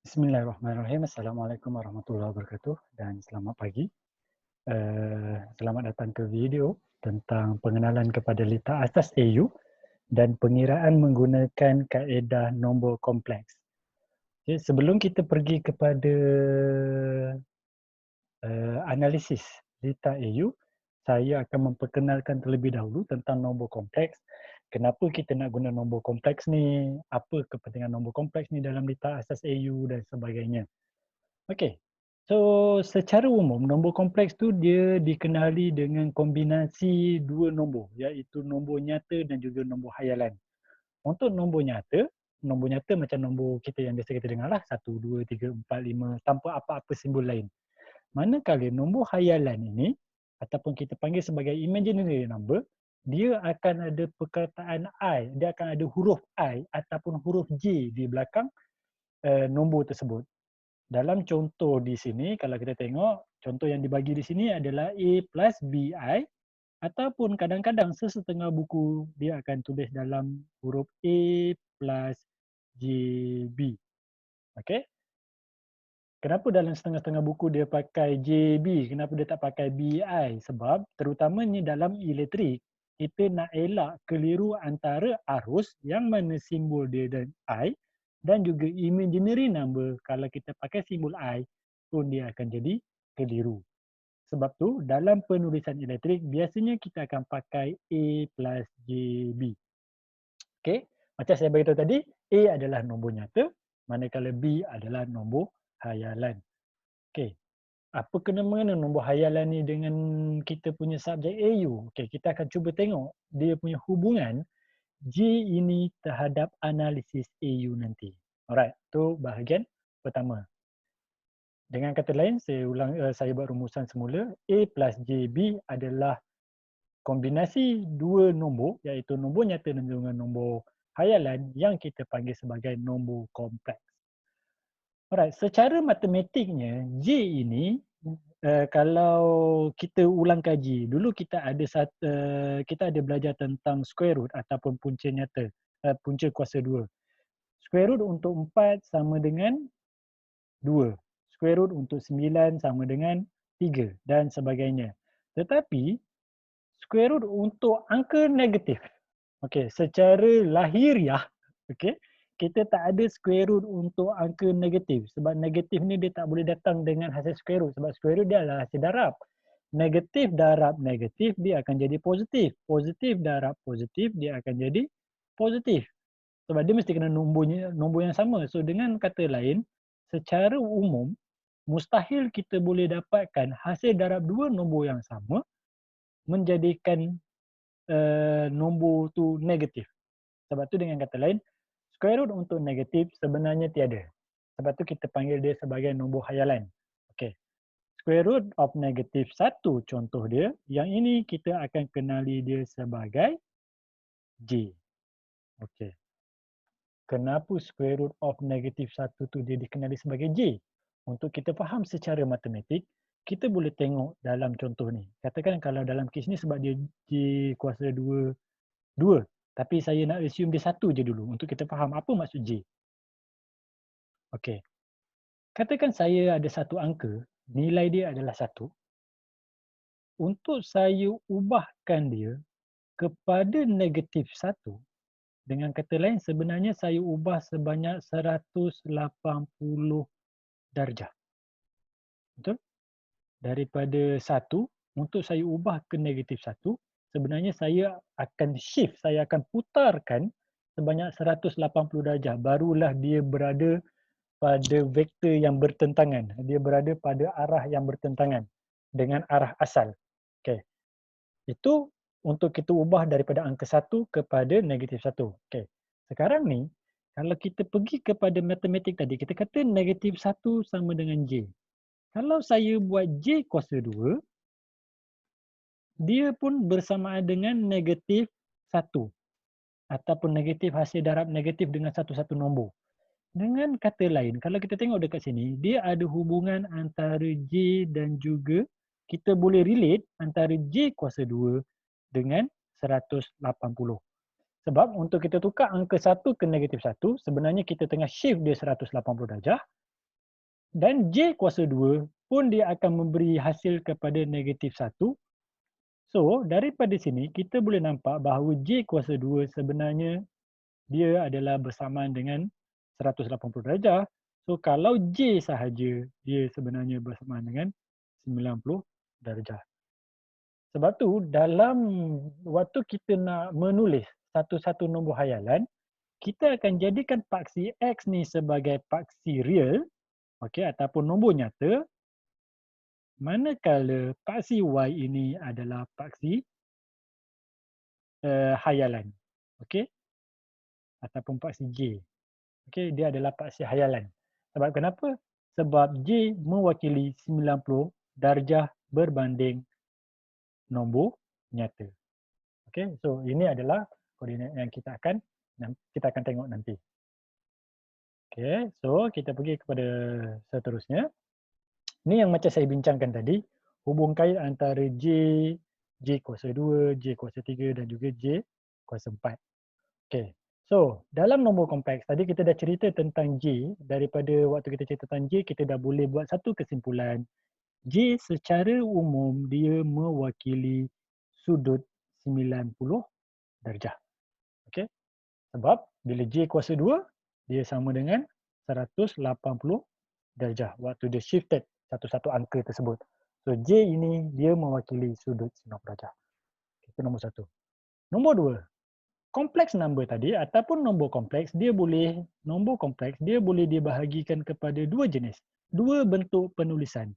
Bismillahirrahmanirrahim. Assalamualaikum warahmatullahi wabarakatuh dan selamat pagi. Selamat datang ke video tentang pengenalan kepada litar asas AU dan pengiraan menggunakan kaedah nombor kompleks. Okay, sebelum kita pergi kepada analisis litar AU, saya akan memperkenalkan terlebih dahulu tentang nombor kompleks. Kenapa kita nak guna nombor kompleks ni? Apa kepentingan nombor kompleks ni dalam litar asas AU dan sebagainya. Okey. So, secara umum nombor kompleks tu dia dikenali dengan kombinasi dua nombor, iaitu nombor nyata dan juga nombor hayalan. Untuk nombor nyata macam nombor kita yang biasa kita dengar lah, 1, 2, 3, 4, 5 tanpa apa-apa simbol lain. Manakala nombor hayalan ini ataupun kita panggil sebagai imaginary number, dia akan ada perkataan I, dia akan ada huruf I ataupun huruf J di belakang nombor tersebut. Dalam contoh di sini, kalau kita tengok, contoh yang dibagi di sini adalah A plus BI ataupun kadang-kadang sesetengah buku dia akan tulis dalam huruf A plus JB. Okey? Kenapa dalam setengah-setengah buku dia pakai JB? Kenapa dia tak pakai BI? Sebab terutamanya dalam elektrik, kita nak elak keliru antara arus yang mana simbol dia dan I dan juga imaginary number kalau kita pakai simbol I pun dia akan jadi keliru. Sebab tu dalam penulisan elektrik biasanya kita akan pakai A plus JB. Okey? Macam saya beritahu tadi, A adalah nombor nyata, manakala B adalah nombor hayalan. Okey, apa kena-mengena nombor hayalan ni dengan kita punya subjek AU? Okey, kita akan cuba tengok dia punya hubungan J ini terhadap analisis AU nanti. Alright, tu bahagian pertama. Dengan kata lain, saya buat rumusan semula. A plus JB adalah kombinasi dua nombor, iaitu nombor nyata dan juga nombor hayalan yang kita panggil sebagai nombor kompleks. Alright, secara matematiknya, J ini kalau kita ulang kaji, dulu kita ada belajar tentang square root ataupun punca nyata, punca kuasa 2. Square root untuk 4 sama dengan 2. Square root untuk 9 sama dengan 3 dan sebagainya. Tetapi square root untuk angka negatif. Okey, secara lahiriah, okey, kita tak ada square root untuk angka negatif. Sebab negatif ni dia tak boleh datang dengan hasil square root. Sebab square root dia adalah hasil darab. Negatif darab negatif dia akan jadi positif. Positif darab positif dia akan jadi positif. Sebab dia mesti kena nombor yang sama. So dengan kata lain, secara umum mustahil kita boleh dapatkan hasil darab dua nombor yang sama menjadikan nombor tu negatif. Sebab tu dengan kata lain, square root untuk negatif sebenarnya tiada. Sebab tu kita panggil dia sebagai nombor hayalan. Okey. Square root of negatif 1 contoh dia, yang ini kita akan kenali dia sebagai J. Okey. Kenapa square root of negatif 1 tu dia dikenali sebagai J? Untuk kita faham secara matematik, kita boleh tengok dalam contoh ni. Katakan kalau dalam kes ni sebab dia J kuasa 2, 2. Tapi saya nak assume dia 1 je dulu untuk kita faham apa maksud J. Okey. Katakan saya ada satu angka, nilai dia adalah 1. Untuk saya ubahkan dia kepada negatif 1, dengan kata lain sebenarnya saya ubah sebanyak 180 darjah. Betul? Daripada 1 untuk saya ubah ke negatif 1, sebenarnya saya akan shift, saya akan putarkan sebanyak 180 darjah. Barulah dia berada pada vektor yang bertentangan. Dia berada pada arah yang bertentangan dengan arah asal. Okey. Itu untuk kita ubah daripada angka 1 kepada negatif 1. Okey. Sekarang ni, kalau kita pergi kepada matematik tadi, kita kata negatif 1 sama dengan J. Kalau saya buat J kuasa 2, dia pun bersamaan dengan negatif 1 ataupun negatif hasil darab negatif dengan satu-satu nombor. Dengan kata lain, kalau kita tengok dekat sini, dia ada hubungan antara J dan juga kita boleh relate antara J kuasa 2 dengan 180. Sebab untuk kita tukar angka 1 ke negatif 1, sebenarnya kita tengah shift dia 180 darjah. Dan J kuasa 2 pun dia akan memberi hasil kepada negatif 1. So, daripada sini kita boleh nampak bahawa J kuasa 2 sebenarnya dia adalah bersamaan dengan 180 darjah. So, kalau J sahaja, dia sebenarnya bersamaan dengan 90 darjah. Sebab tu, dalam waktu kita nak menulis satu-satu nombor hayalan, kita akan jadikan paksi X ni sebagai paksi real, okey, ataupun nombor nyata, manakala paksi Y ini adalah paksi hayalan. Okey, ataupun paksi J. Okey, dia adalah paksi hayalan. Sebab kenapa? Sebab J mewakili 90 darjah berbanding nombor nyata. Okey, so ini adalah koordinat yang kita akan tengok nanti. Okey, so kita pergi kepada seterusnya. Ni yang macam saya bincangkan tadi, hubung kait antara J, J kuasa 2, J kuasa 3 dan juga J kuasa 4. Okey. So, dalam nombor kompleks, tadi kita dah cerita tentang J. Daripada waktu kita cerita tentang J, kita dah boleh buat satu kesimpulan. J secara umum, dia mewakili sudut 90 darjah. Okey. Sebab, bila J kuasa 2, dia sama dengan 180 darjah. Waktu dia shifted satu-satu angka tersebut. So, J ini, dia mewakili sudut 90 darjah. Itu nombor satu. Nombor dua, kompleks number tadi ataupun nombor kompleks dia boleh dibahagikan kepada dua jenis, dua bentuk penulisan.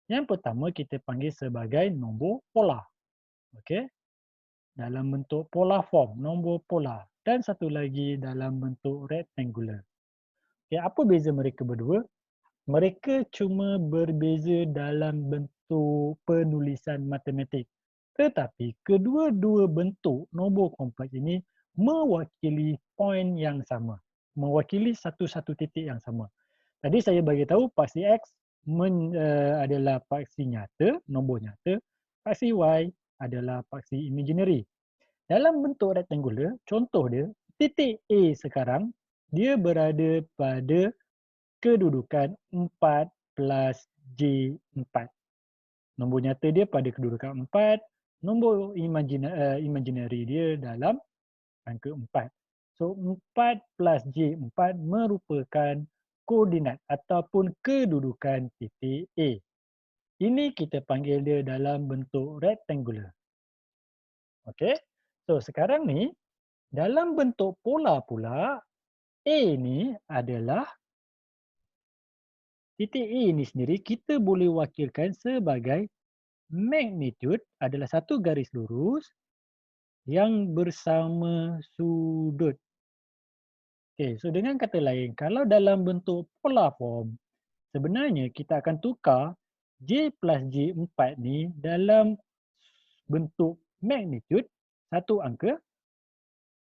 Yang pertama kita panggil sebagai nombor polar. Okey. Dalam bentuk polar form, nombor polar, dan satu lagi dalam bentuk rectangular. Okey, apa beza mereka berdua? Mereka cuma berbeza dalam bentuk penulisan matematik. Tetapi kedua-dua bentuk nombor kompleks ini mewakili poin yang sama. Mewakili satu-satu titik yang sama. Tadi saya bagi tahu paksi X adalah paksi nyata, nombor nyata. Paksi Y adalah paksi imaginary. Dalam bentuk rectangular, contoh dia, titik A sekarang, dia berada pada kedudukan 4 plus J4. Nombor nyata dia pada kedudukan 4, nombor imaginary dia dalam angka 4. So 4 plus J4 merupakan koordinat ataupun kedudukan titik A. Ini kita panggil dia dalam bentuk rectangular. Okey. So sekarang ni dalam bentuk polar pula, A ni adalah titik A ni sendiri kita boleh wakilkan sebagai magnitude adalah satu garis lurus yang bersama sudut. Okey, so dengan kata lain, kalau dalam bentuk polar form, sebenarnya kita akan tukar J plus J4 ni dalam bentuk magnitude, satu angka,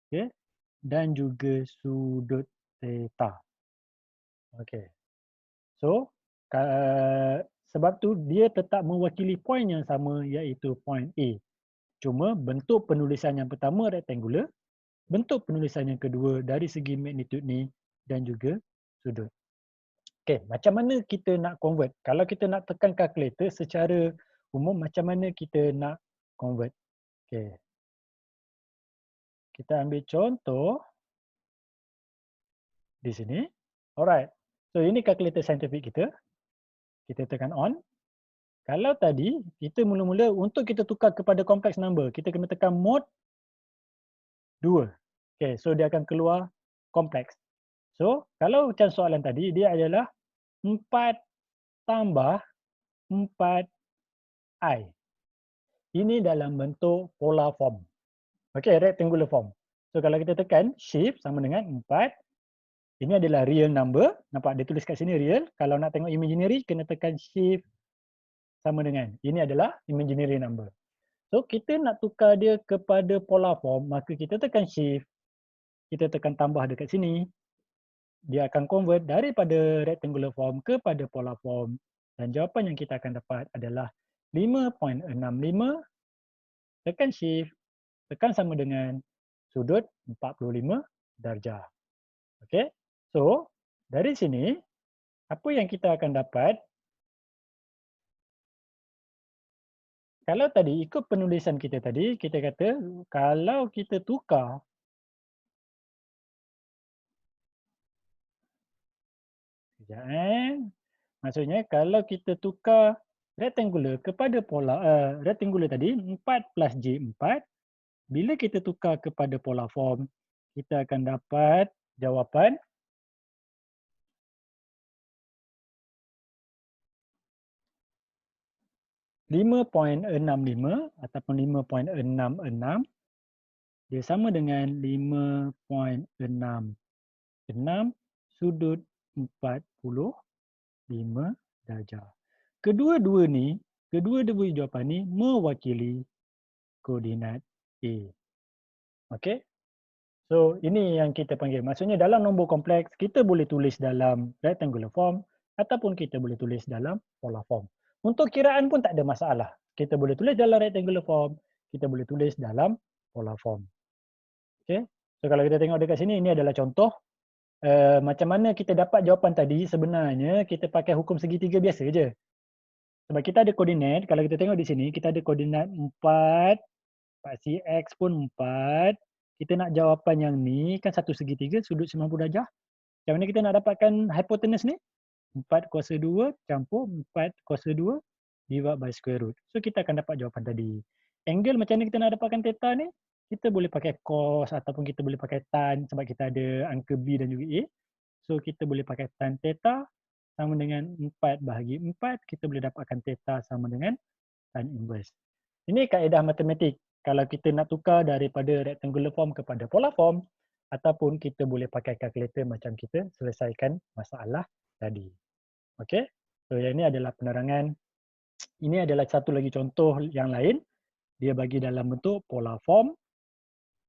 okay, dan juga sudut theta. Okey. So, sebab tu dia tetap mewakili poin yang sama iaitu poin A. Cuma bentuk penulisan yang pertama rectangular, bentuk penulisan yang kedua dari segi magnitude ni dan juga sudut. Okey, macam mana kita nak convert? Kalau kita nak tekan kalkulator secara umum, macam mana kita nak convert? Okey. Kita ambil contoh di sini. Alright. So ini kalkulator saintifik kita. Kita tekan on. Kalau tadi kita mula-mula untuk kita tukar kepada complex number, kita kena tekan mode 2. Okay, so dia akan keluar kompleks. So, kalau macam soalan tadi, dia adalah 4 tambah 4i. Ini dalam bentuk polar form. Okay, rectangular form. So, kalau kita tekan shift sama dengan 4, ini adalah real number. Nampak dia tulis kat sini real. Kalau nak tengok imaginary, kena tekan shift sama dengan. Ini adalah imaginary number. So, kita nak tukar dia kepada polar form, maka kita tekan shift. Kita tekan tambah dekat sini. Dia akan convert daripada rectangular form kepada polar form. Dan jawapan yang kita akan dapat adalah 5.65. Tekan shift. Tekan sama dengan sudut 45 darjah. Okay. So, dari sini, apa yang kita akan dapat kalau tadi ikut penulisan kita tadi, kita kata kalau kita tukar, sekejap maksudnya kalau kita tukar rectangular kepada pola rectangular tadi 4 plus J4, bila kita tukar kepada polar form, kita akan dapat jawapan 5.65 ataupun 5.66 dia sama dengan 5.66 sudut 45 darjah. Kedua-dua jawapan ni mewakili koordinat A. Okey? So, ini yang kita panggil. Maksudnya dalam nombor kompleks, kita boleh tulis dalam rectangular form ataupun kita boleh tulis dalam polar form. Untuk kiraan pun tak ada masalah. Kita boleh tulis dalam rectangular form, kita boleh tulis dalam polar form. Okay? So, kalau kita tengok dekat sini, ini adalah contoh macam mana kita dapat jawapan tadi. Sebenarnya, kita pakai hukum segitiga biasa je. Sebab kita ada koordinat, kalau kita tengok di sini, kita ada koordinat 4, paksi X pun 4. Kita nak jawapan yang ni, kan satu segitiga, sudut 90 darjah. Macam mana kita nak dapatkan hypotenuse ni? 4 kuasa 2 campur 4 kuasa 2 divide by square root. So, kita akan dapat jawapan tadi. Angle macam mana kita nak dapatkan theta ni? Kita boleh pakai cos ataupun kita boleh pakai tan sebab kita ada angka B dan juga A. So, kita boleh pakai tan theta sama dengan 4 bahagi 4. Kita boleh dapatkan theta sama dengan tan inverse. Ini kaedah matematik. Kalau kita nak tukar daripada rectangular form kepada polar form ataupun kita boleh pakai kalkulator macam kita selesaikan masalah tadi. Okey? So yang ini adalah penerangan. Ini adalah satu lagi contoh yang lain. Dia bagi dalam bentuk polar form.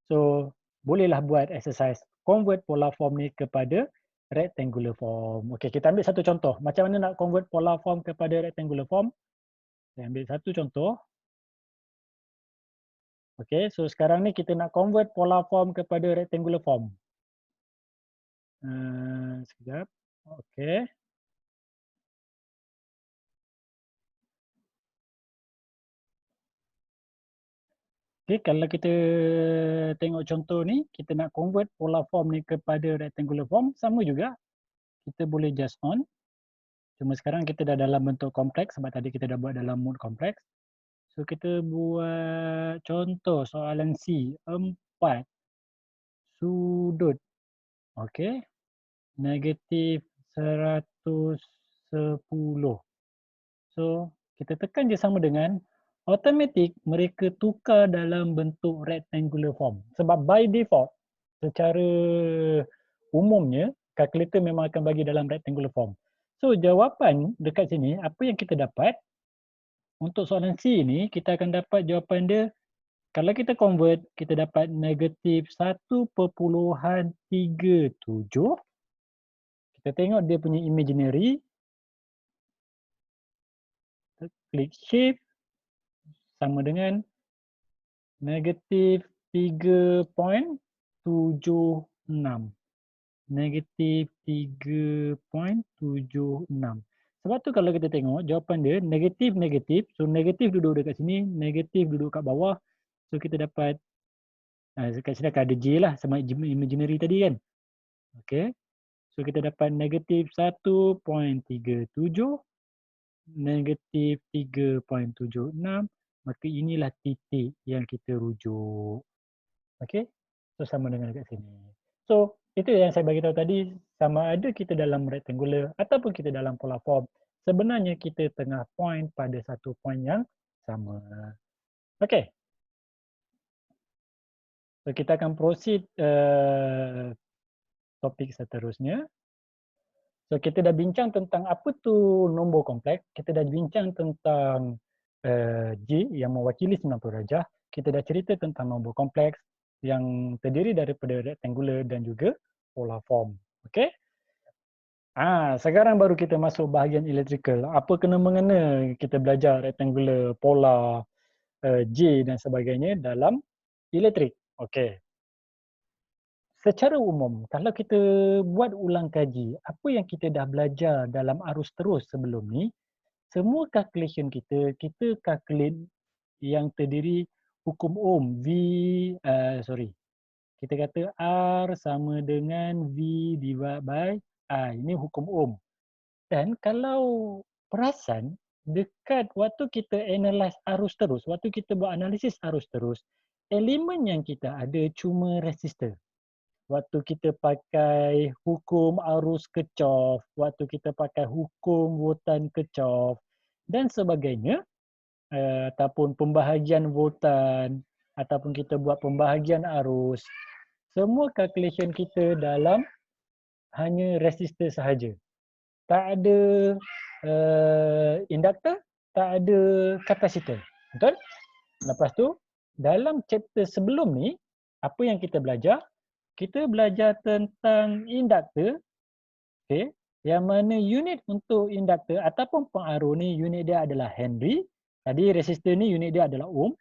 So bolehlah buat exercise convert polar form ni kepada rectangular form. Okey, kita ambil satu contoh. Macam mana nak convert polar form kepada rectangular form? Saya ambil satu contoh. Okey, so sekarang ni kita nak convert polar form kepada rectangular form. Sekejap. Okey. Okey, kalau kita tengok contoh ni, kita nak convert polar form ni kepada rectangular form, sama juga. Kita boleh just on. Cuma sekarang kita dah dalam bentuk kompleks sebab tadi kita dah buat dalam mode kompleks. So kita buat contoh soalan C, 4 sudut. Okey. Negatif 110. So, kita tekan je sama dengan automatik mereka tukar dalam bentuk rectangular form. Sebab by default, secara umumnya, kalkulator memang akan bagi dalam rectangular form. So, jawapan dekat sini, apa yang kita dapat, untuk soalan C ni, kita akan dapat jawapan dia, kalau kita convert, kita dapat negatif 1.37. Kita tengok dia punya imaginary. Klik shift. Sama dengan negatif 3.76. Negatif 3.76. Sebab tu kalau kita tengok jawapan dia negatif-negatif. So negatif duduk dekat sini, negatif duduk kat bawah. So kita dapat, dekat sini akan ada J lah sama imaginary tadi kan. Okay. So kita dapat negatif 1.37, negatif 3.76. Maka inilah titik yang kita rujuk. Okey? So sama dengan dekat sini. So itu yang saya bagi tahu tadi, sama ada kita dalam rectangular ataupun kita dalam polar form, sebenarnya kita tengah point pada satu point yang sama. Okey. So kita akan proceed topik seterusnya. So kita dah bincang tentang apa tu nombor kompleks, kita dah bincang tentang J yang mewakili 90 darjah, kita dah cerita tentang nombor kompleks yang terdiri daripada rectangular dan juga polar form. Okey? Sekarang baru kita masuk bahagian electrical. Apa kena mengena kita belajar rectangular, polar, J dan sebagainya dalam elektrik. Okey. Secara umum, kalau kita buat ulang kaji, apa yang kita dah belajar dalam arus terus sebelum ni, semua calculation kita, kita calculate yang terdiri hukum Ohm, kita kata R sama dengan V divided by I. Ini hukum Ohm. Dan kalau perasan, dekat waktu kita analyze arus terus, waktu kita buat analisis arus terus, elemen yang kita ada cuma resistor. Waktu kita pakai hukum arus Kirchhoff, waktu kita pakai hukum voltan Kirchhoff dan sebagainya, ataupun pembahagian voltan, ataupun kita buat pembahagian arus, semua calculation kita dalam hanya resistor sahaja. Tak ada induktor, tak ada kapasitor. Betul? Lepas tu, dalam chapter sebelum ni, apa yang kita belajar? Kita belajar tentang induktor, okay, yang mana unit untuk induktor ataupun pengaruh ni unit dia adalah Henry. Tadi resistor ni unit dia adalah Ohm.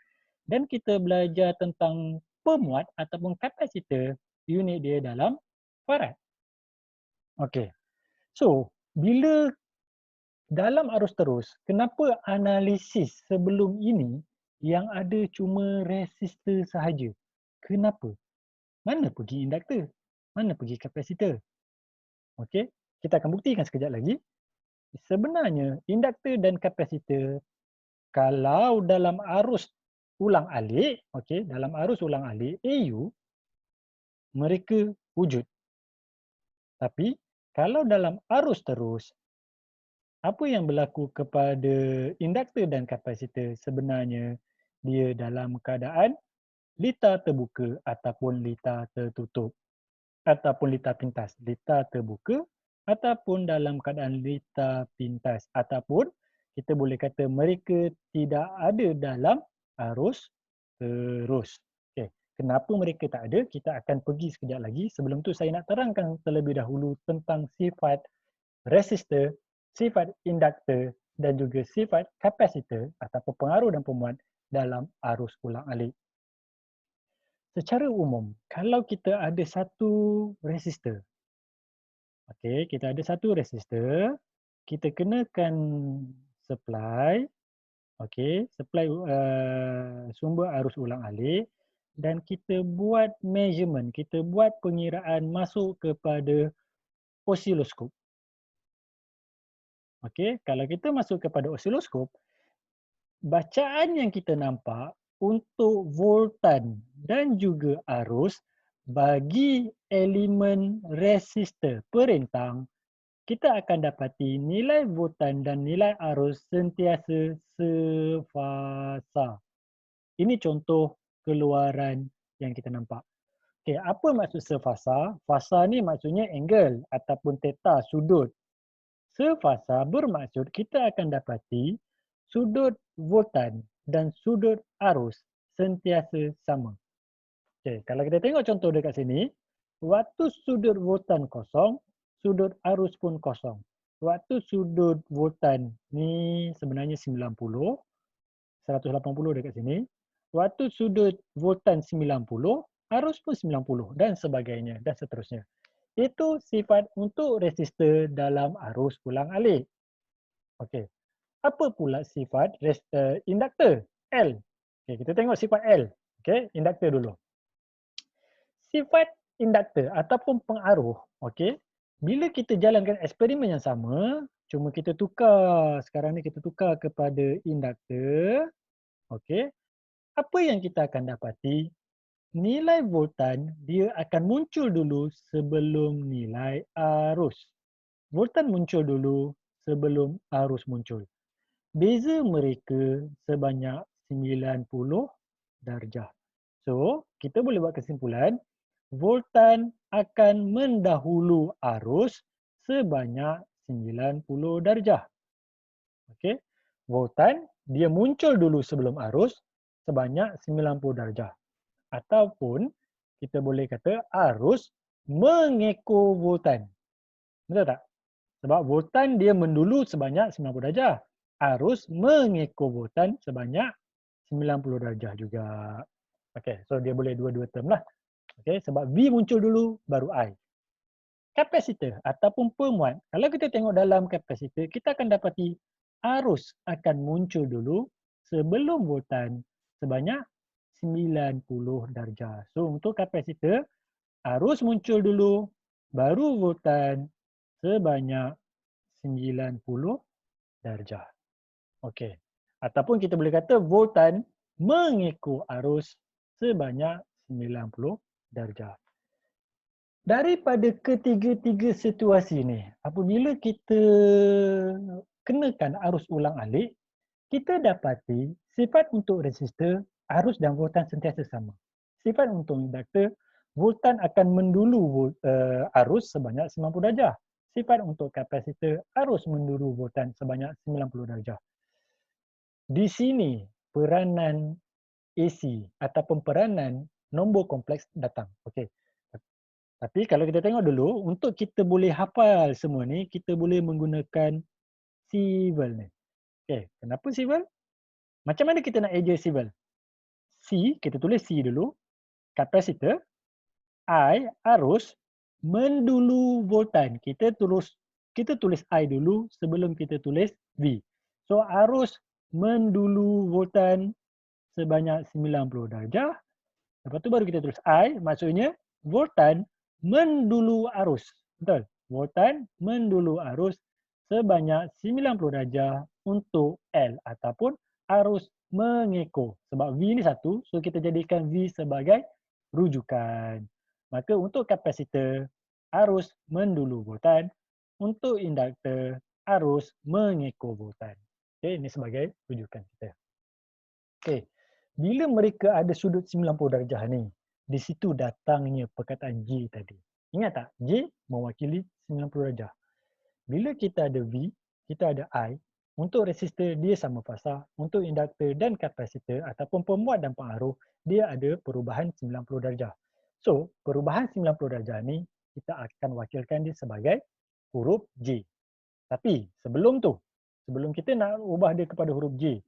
Dan kita belajar tentang pemuat ataupun kapasitor, unit dia dalam farad. Okey. So, bila dalam arus terus, kenapa analisis sebelum ini yang ada cuma resistor sahaja? Kenapa? Mana pergi induktor? Mana pergi kapasitor? Okey, kita akan buktikan sekejap lagi. Sebenarnya induktor dan kapasitor kalau dalam arus ulang-alik, okey, dalam arus ulang-alik AU mereka wujud. Tapi kalau dalam arus terus, apa yang berlaku kepada induktor dan kapasitor sebenarnya dia dalam keadaan litar terbuka ataupun litar tertutup ataupun litar pintas. Litar terbuka ataupun dalam keadaan litar pintas ataupun kita boleh kata mereka tidak ada dalam arus terus. Okey, kenapa mereka tak ada? Kita akan pergi sekejap lagi. Sebelum tu saya nak terangkan terlebih dahulu tentang sifat resistor, sifat induktor dan juga sifat kapasitor ataupun pengaruh dan pemuat dalam arus ulang-alik. Secara umum, kalau kita ada satu resistor, okey, kita ada satu resistor, kita kenakan supply, okey, supply sumber arus ulang-alik dan kita buat measurement, kita buat pengiraan masuk kepada osiloskop. Okey, kalau kita masuk kepada osiloskop, bacaan yang kita nampak untuk voltan dan juga arus bagi elemen resistor perentang, kita akan dapati nilai voltan dan nilai arus sentiasa sefasa. Ini contoh keluaran yang kita nampak. Okey, apa maksud sefasa? Fasa ni maksudnya angle ataupun theta, sudut. Sefasa bermaksud kita akan dapati sudut voltan dan sudut arus sentiasa sama. Okey, kalau kita tengok contoh dekat sini, waktu sudut voltan kosong, sudut arus pun kosong. Waktu sudut voltan ni sebenarnya 90, 180 dekat sini. Waktu sudut voltan 90, arus pun 90 dan sebagainya dan seterusnya. Itu sifat untuk resistor dalam arus ulang-alik. Okey. Apa pula sifat induktor? L. Okay, kita tengok sifat L. Okay, induktor dulu. Sifat induktor ataupun pengaruh, okay, bila kita jalankan eksperimen yang sama, cuma kita tukar, sekarang ni kita tukar kepada induktor, okay, apa yang kita akan dapati? Nilai voltan dia akan muncul dulu sebelum nilai arus. Voltan muncul dulu sebelum arus muncul. Beza mereka sebanyak 90 darjah. So, kita boleh buat kesimpulan, voltan akan mendahulu arus sebanyak 90 darjah. Okey. Voltan dia muncul dulu sebelum arus sebanyak 90 darjah. Ataupun kita boleh kata arus mengekor voltan. Betul tak? Sebab voltan dia mendulu sebanyak 90 darjah. Arus mengekor voltan sebanyak 90 darjah juga. Okey, so dia boleh dua-dua term lah. Okey, sebab V muncul dulu, baru I. Kapasitor ataupun pemuat, kalau kita tengok dalam kapasitor, kita akan dapati arus akan muncul dulu sebelum voltan sebanyak 90 darjah. So, untuk kapasitor, arus muncul dulu, baru voltan sebanyak 90 darjah. Okey. Ataupun kita boleh kata voltan mengikut arus sebanyak 90 darjah. Daripada ketiga-tiga situasi ni, apabila kita kenakan arus ulang-alik, kita dapati sifat untuk resistor, arus dan voltan sentiasa sama. Sifat untuk induktor, voltan akan mendulu arus sebanyak 90 darjah. Sifat untuk kapasitor, arus mendulu voltan sebanyak 90 darjah. Di sini peranan AC ataupun peranan nombor kompleks datang. Okey. Tapi kalau kita tengok dulu, untuk kita boleh hafal semua ni, kita boleh menggunakan sivel ni. Okey, kenapa sivel? Macam mana kita nak eja sivel? C, kita tulis C dulu. Kapasitor. I, arus. Mendulu voltan. Kita tulis I dulu sebelum kita tulis V. So, arus mendulu voltan sebanyak 90 darjah. Lepas tu baru kita tulis I, maksudnya voltan mendulu arus. Betul? Voltan mendulu arus sebanyak 90 darjah untuk L ataupun arus mengekor. Sebab V ni satu, so kita jadikan V sebagai rujukan. Maka untuk kapasitor, arus mendulu voltan. Untuk induktor, arus mengekor voltan. Okay, ini sebagai rujukan kita. Okay. Bila mereka ada sudut 90 darjah ni, di situ datangnya perkataan J tadi. Ingat tak? J mewakili 90 darjah. Bila kita ada V, kita ada I, untuk resistor dia sama fasa, untuk induktor dan kapasitor ataupun pemuat dan pengaruh, dia ada perubahan 90 darjah. So, perubahan 90 darjah ni, kita akan wakilkan dia sebagai huruf J. Tapi sebelum tu, sebelum kita nak ubah dia kepada huruf J,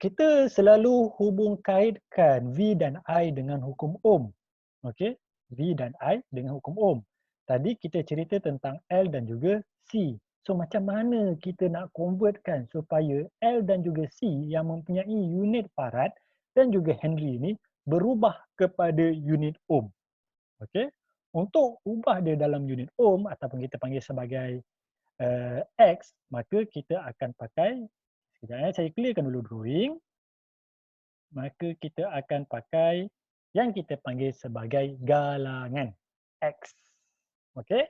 kita selalu hubung kaitkan V dan I dengan hukum Ohm. Okey, V dan I dengan hukum Ohm. Tadi kita cerita tentang L dan juga C. So macam mana kita nak convertkan supaya L dan juga C yang mempunyai unit farad dan juga Henry ini berubah kepada unit Ohm. Okey. Untuk ubah dia dalam unit Ohm ataupun kita panggil sebagai X, maka kita akan pakai, sekejap saya clearkan dulu drawing. Maka kita akan pakai yang kita panggil sebagai galangan X. Okey?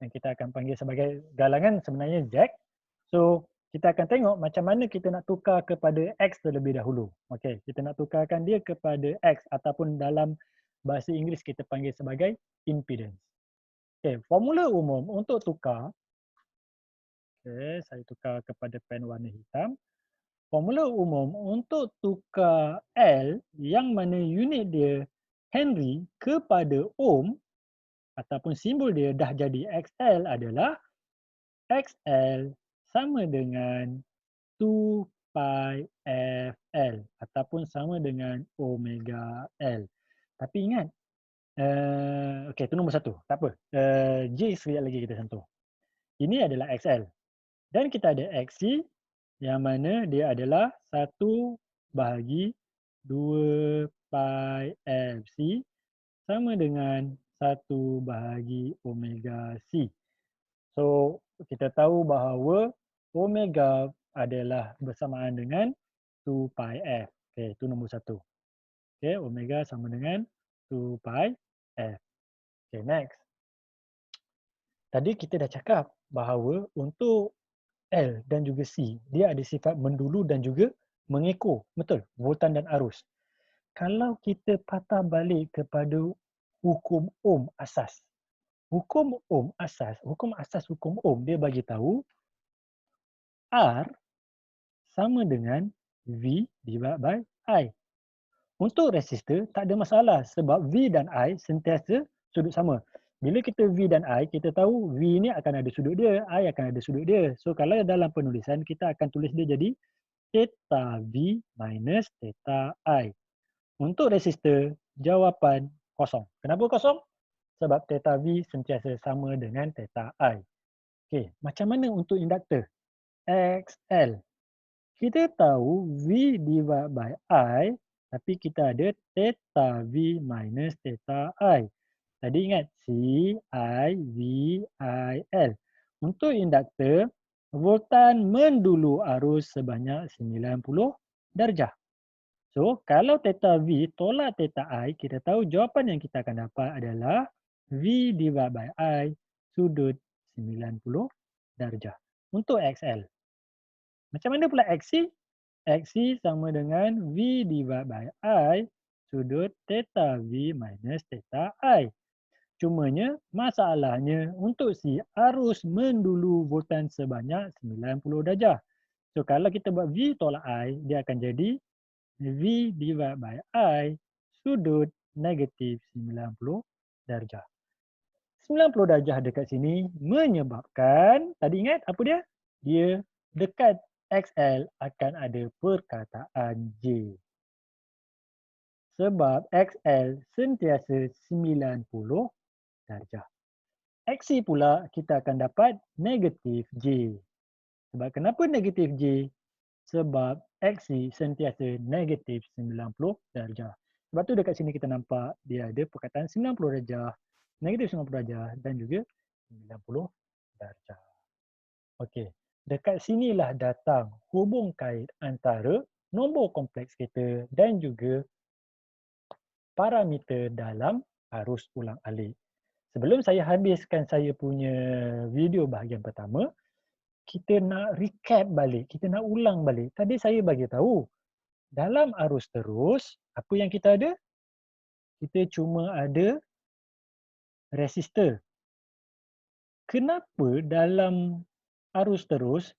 Dan kita akan panggil sebagai galangan sebenarnya Z. So, kita akan tengok macam mana kita nak tukar kepada X terlebih dahulu. Okey, kita nak tukarkan dia kepada X ataupun dalam bahasa Inggeris kita panggil sebagai impedance. Okey, formula umum untuk tukar. Okey, saya tukar kepada pen warna hitam. Formula umum untuk tukar L yang mana unit dia Henry kepada Ohm ataupun simbol dia dah jadi XL adalah XL sama dengan 2 pi FL ataupun sama dengan omega L. Tapi ingat, okey, itu nombor satu. Tak apa. J sekejap lagi kita sentuh. Ini adalah XL. Dan kita ada XC yang mana dia adalah 1 bahagi 2 pi FC sama dengan 1 bahagi omega C. So, kita tahu bahawa omega adalah bersamaan dengan 2 pi F. Okay, itu nombor satu. Okay, omega sama dengan 2 pi F. Okay, next. Tadi kita dah cakap bahawa untuk L dan juga C, dia ada sifat mendulu dan juga mengekor. Betul? Voltan dan arus. Kalau kita patah balik kepada hukum Ohm asas. Hukum asas hukum Ohm, dia bagi tahu R sama dengan V divided by I. Untuk resistor, tak ada masalah sebab V dan I sentiasa sudut sama. Bila kita V dan I, kita tahu V ni akan ada sudut dia, I akan ada sudut dia. So kalau dalam penulisan, kita akan tulis dia jadi theta V minus theta I. Untuk resistor, jawapan kosong. Kenapa kosong? Sebab theta V sentiasa sama dengan theta I. Okey, macam mana untuk induktor? XL. Kita tahu V divided by I, tapi kita ada theta V minus theta I. Tadi ingat C, I, V, I, L. Untuk induktor, voltan mendulu arus sebanyak 90 darjah. So, kalau theta V tolak theta I, kita tahu jawapan yang kita akan dapat adalah V divided by I sudut 90 darjah. Untuk XL. Macam mana pula XC? XC sama dengan V divided by I sudut theta V minus theta I. Cumanya masalahnya untuk si arus mendulu voltan sebanyak 90 darjah. So kalau kita buat V tolak I, dia akan jadi V divided by I sudut negatif 90 darjah. 90 darjah dekat sini menyebabkan, tadi ingat apa dia? Dia dekat XL akan ada perkataan J. Sebab XL sentiasa 90 darjah. XC pula kita akan dapat negatif J. Sebab kenapa negatif J? Sebab XC sentiasa negatif 90 darjah. Sebab tu dekat sini kita nampak dia ada perkataan 90 darjah, negatif 90 darjah dan juga 90 darjah. Okey, dekat sinilah datang hubung kait antara nombor kompleks kita dan juga parameter dalam arus ulang-alik. Sebelum saya habiskan saya punya video bahagian pertama, kita nak recap balik, kita nak ulang balik. Tadi saya bagi tahu, dalam arus terus, apa yang kita ada? Kita cuma ada resistor. Kenapa dalam arus terus,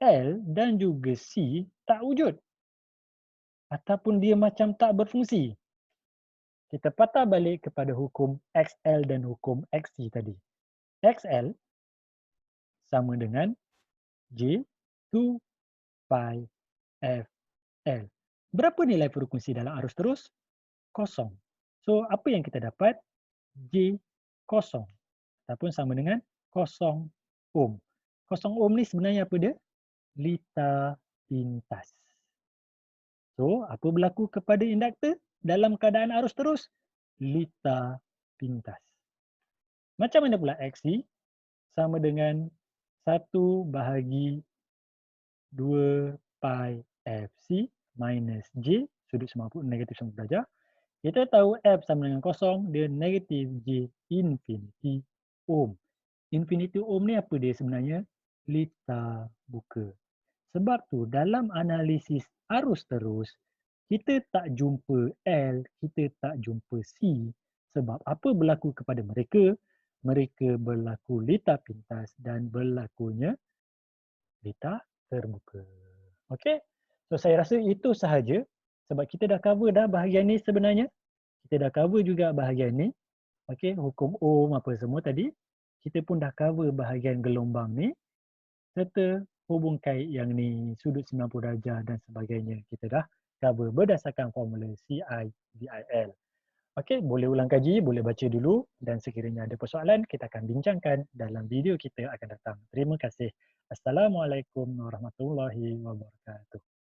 L dan juga C tak wujud? Ataupun dia macam tak berfungsi? Kita patah balik kepada hukum XL dan hukum XC tadi. XL sama dengan J 2 pi FL. Berapa nilai frekuensi dalam arus terus? Kosong. So, apa yang kita dapat? J kosong. Ataupun sama dengan kosong ohm. Kosong ohm ni sebenarnya apa dia? Litar pintas. So, apa berlaku kepada induktor dalam keadaan arus terus? Litar pintas. Macam mana pula XC? Sama dengan 1 bahagi 2 pi FC minus J sudut 90 negatif 90 darjah. Kita tahu F sama dengan kosong, dia negatif J infinity ohm. Infinity ohm ni apa dia sebenarnya? Litar buka. Sebab tu dalam analisis arus terus, kita tak jumpa L, kita tak jumpa C. Sebab apa berlaku kepada mereka? Mereka berlaku litar pintas dan berlakunya litar terbuka. Okey? So saya rasa itu sahaja sebab kita dah cover dah bahagian ni sebenarnya. Kita dah cover juga bahagian ni. Okey, hukum Ohm apa semua tadi. Kita pun dah cover bahagian gelombang ni serta hubung kait yang ni sudut 90 darjah dan sebagainya. Kita dah cover berdasarkan formula CI/VIL. Okey, boleh ulang kaji, boleh baca dulu dan sekiranya ada persoalan kita akan bincangkan dalam video kita akan datang. Terima kasih. Assalamualaikum warahmatullahi wabarakatuh.